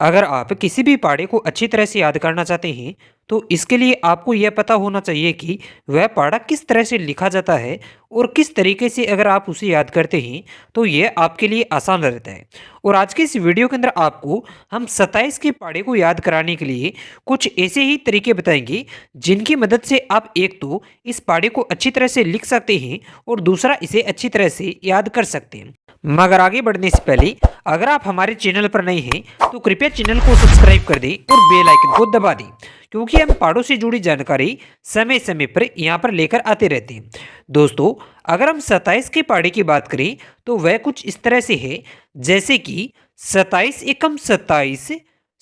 अगर आप किसी भी पहाड़ी को अच्छी तरह से याद करना चाहते हैं तो इसके लिए आपको यह पता होना चाहिए कि वह पहाड़ा किस तरह से लिखा जाता है और किस तरीके से अगर आप उसे याद करते हैं तो यह आपके लिए आसान रहता है। और आज के इस वीडियो के अंदर आपको हम 27 के पहाड़े को याद कराने के लिए कुछ ऐसे ही तरीके बताएंगे जिनकी मदद से आप एक तो इस पहाड़े को अच्छी तरह से लिख सकते हैं और दूसरा इसे अच्छी तरह से याद कर सकते हैं। मगर आगे बढ़ने से पहले अगर आप हमारे चैनल पर नए हैं तो कृपया चैनल को सब्सक्राइब कर दें और बेल आइकन को दबा दें, क्योंकि हम पहाड़ों से जुड़ी जानकारी समय समय पर यहाँ पर लेकर आते रहते हैं। दोस्तों, अगर हम 27 के पहाड़े की बात करें तो वह कुछ इस तरह से है, जैसे कि 27 एकम 27,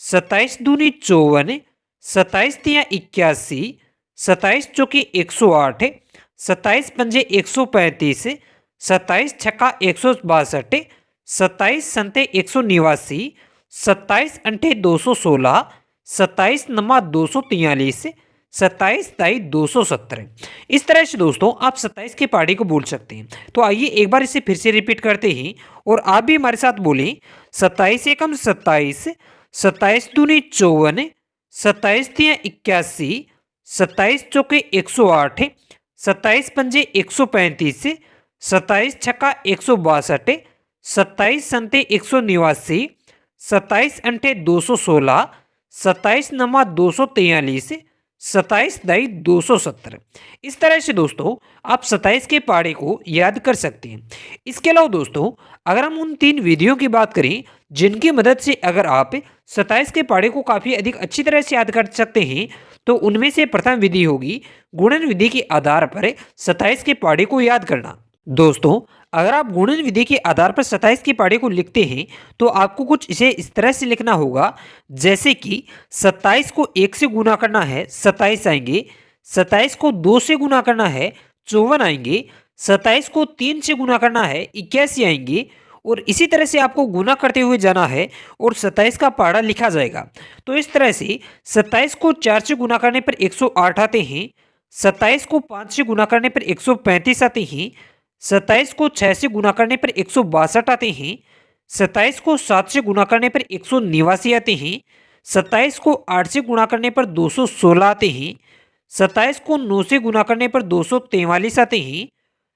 27 दूनी 54, 27 तिया 81, 27 चौके 108, 27 पंजे 135, 27 छक्का 162, 27 संते 189, 27 अंठे 216, 27 नमा 243, 27 दाई 270। इस तरह से दोस्तों आप 27 के पहाड़ी को बोल सकते हैं। तो आइए एक बार इसे फिर से रिपीट करते हैं और आप भी हमारे साथ बोलें। 27 एकम 27, 27 दूनी 54, 27 तिया 81, 27 चौके 108, 27 पंजे 135, 27 छक्का 162, 27 संते 189, 27 अंठे 216, 27 नमा 243, 27 दाई 270। इस तरह से दोस्तों आप 27 के पहाड़े को याद कर सकते हैं। इसके अलावा दोस्तों अगर हम उन 3 विधियों की बात करें जिनकी मदद से अगर आप 27 के पहाड़े को काफ़ी अधिक अच्छी तरह से याद कर सकते हैं तो उनमें से प्रथम विधि होगी गुणन विधि के आधार पर 27 के पहाड़े को याद करना। दोस्तों, अगर आप गुणन विधि के आधार पर 27 के पहाड़े को लिखते हैं तो आपको कुछ इसे इस तरह से लिखना होगा, जैसे कि 27 को 1 से गुना करना है 27 आएंगे, 27 को 2 से गुना करना है 54 आएंगे, 27 को 3 से गुना करना है 81 आएंगे और इसी तरह से आपको गुना करते हुए जाना है और 27 का पहाड़ा लिखा जाएगा। तो इस तरह से 27 को 4 से गुना करने पर 108 आते हैं, 27 को 5 से गुना करने पर 135 आते हैं, 27 को 6 से गुना करने पर 162 आते हैं, 27 को 7 से गुना करने पर 189 आते हैं, 27 को 8 से गुना करने पर 216 आते हैं, 27 को 9 से गुना करने पर 243 आते हैं,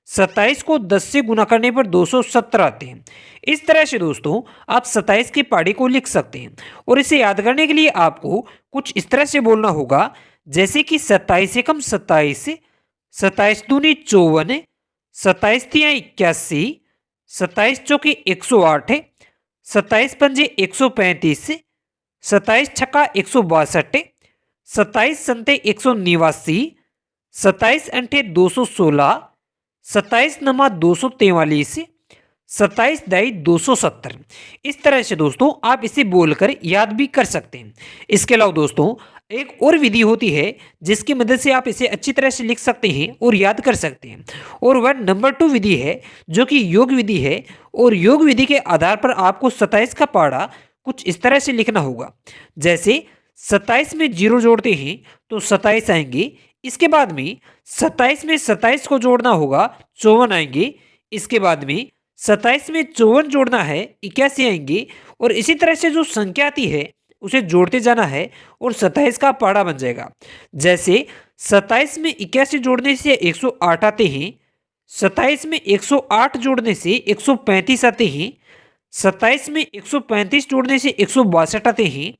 27 को 10 से गुना करने पर 217 आते हैं। इस तरह से दोस्तों आप 27 के पहाड़े को लिख सकते हैं और इसे याद करने के लिए आपको कुछ इस तरह से बोलना होगा, जैसे कि 27 एकम 27, 27 दूनी 54, 27 तिया 81, 27 चौके 108, 27 पंजे 135, 27 छक्का 162, 27 संते 189, 27 अंठे 216, 27 नमा 243, 27 दाई 270। इस तरह से दोस्तों आप इसे बोलकर याद भी कर सकते हैं। इसके अलावा दोस्तों एक और विधि होती है जिसकी मदद से आप इसे अच्छी तरह से लिख सकते हैं और याद कर सकते हैं, और वह नंबर 2 विधि है जो कि योग विधि है। और योग विधि के आधार पर आपको 27 का पहाड़ा कुछ इस तरह से लिखना होगा, जैसे 27 में 0 जोड़ते हैं तो 27 आएंगे, इसके बाद में 27 में 27 को जोड़ना होगा 54 आएंगे, इसके बाद में 27 में 54 जोड़ना है 81 आएंगे, और इसी तरह से जो संख्या आती है उसे जोड़ते जाना है और 27 का पहाड़ा बन जाएगा। जैसे 27 में 81 जोड़ने से 108 आते हैं, 27 में 108 जोड़ने से 135 आते हैं, 27 में 135 जोड़ने से 162 आते हैं,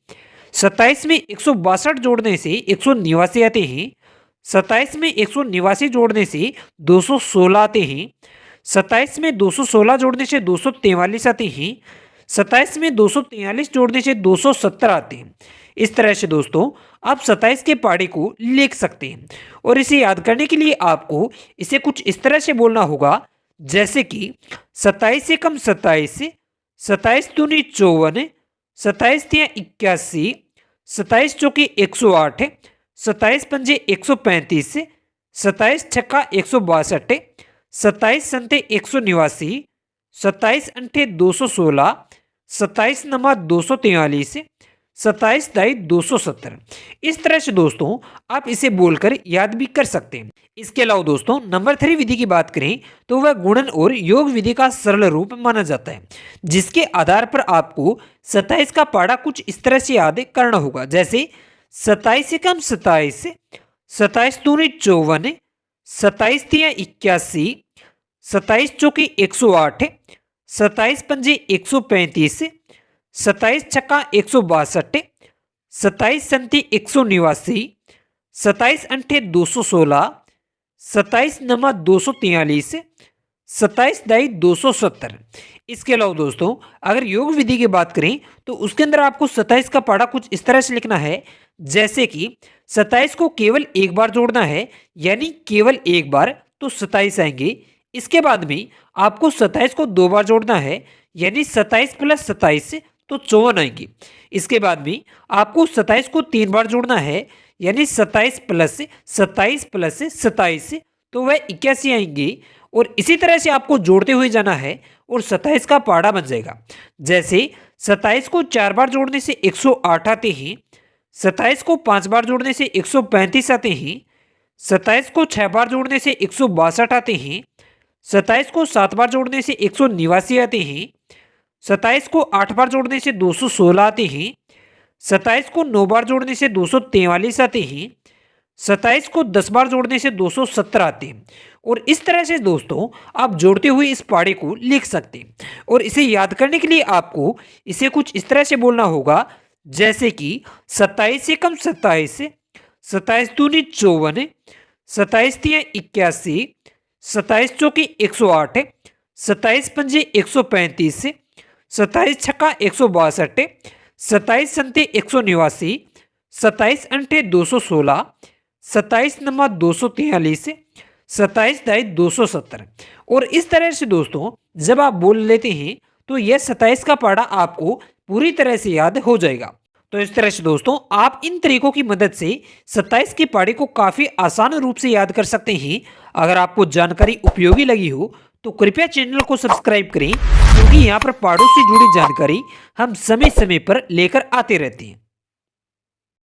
27 में 162 जोड़ने से 189 आते हैं, 27 में 189 जोड़ने से 216 आते हैं, 27 में 216 जोड़ने से 243 आते हैं, 27 में 243 जोड़ने से 270 आते हैं। इस तरह से दोस्तों आप 27 के पहाड़े को लिख सकते हैं और इसे याद करने के लिए आपको इसे कुछ इस तरह से बोलना होगा, जैसे कि 27 एकम 27, 27 दूनी 54, 27 तिया 81, 27 चौके 108, 27 पंजे 135, 27 छक्का 162, 27 संते 189, 27 अंठे 216, 27 नमा 243, 27 दाई 270। इस तरह से दोस्तों आप इसे बोलकर याद भी कर सकते हैं। इसके अलावा दोस्तों नंबर 3 विधि की बात करें तो वह गुणन और योग विधि का सरल रूप माना जाता है, जिसके आधार पर आपको 27 का पाड़ा कुछ इस तरह से याद करना होगा। जैसे 27 से कम 27, 27 दूनी 54, 27 तिया 81, 27 चौकी 108, 27 पंजे 135, 27 छक्का 162, 27 संती 189, 27 अंठे 216, 27 नमा 243, 27 दाई 270। इसके अलावा दोस्तों अगर योग विधि की बात करें तो उसके अंदर आपको 27 का पाड़ा कुछ इस तरह से लिखना है, जैसे कि 27 को केवल एक बार जोड़ना है, यानी केवल एक बार तो 27 आएंगे। इसके बाद में आपको 27 को दो बार जोड़ना है, यानी 27 प्लस 27 तो 54 आएंगे। इसके बाद में आपको 27 को 3 बार जोड़ना है, यानी 27 प्लस 27 तो वह 81 आएंगे। और इसी तरह से आपको जोड़ते हुए जाना है और 27 का पाड़ा बन जाएगा। जैसे 27 को 4 बार जोड़ने से 108 आते हैं, 27 को 5 बार जोड़ने से 135 आते हैं, 27 को 6 बार जोड़ने से 162 आते हैं, 27 को 7 बार जोड़ने से 189 आते हैं, 27 को 8 बार जोड़ने से 216 आते हैं, 27 को 9 बार जोड़ने से 243 आते हैं, 27 को 10 बार जोड़ने से 270 आते हैं। और इस तरह से दोस्तों आप जोड़ते हुए इस पाड़े को लिख सकते हैं। और इसे याद करने के लिए आपको इसे कुछ इस तरह से बोलना होगा, जैसे कि 27 से कम 27, 27 दूनी 54, 27 तिया 81, 27 चौकी 108, 27 पंजे 135, 27 छक्का 162, 27 संते 189, 27 अंठे 216, 27 नमा 243, 27 दाई 270। और इस तरह से दोस्तों जब आप बोल लेते हैं तो यह 27 का पाड़ा आपको पूरी तरह से याद हो जाएगा। तो इस तरह से दोस्तों आप इन तरीकों की मदद से 27 के पाड़े को काफी आसान रूप से याद कर सकते हैं। अगर आपको जानकारी उपयोगी लगी हो तो कृपया चैनल को सब्सक्राइब करें, क्योंकि यहाँ पर पाड़ों से जुड़ी जानकारी हम समय समय पर लेकर आते रहते हैं।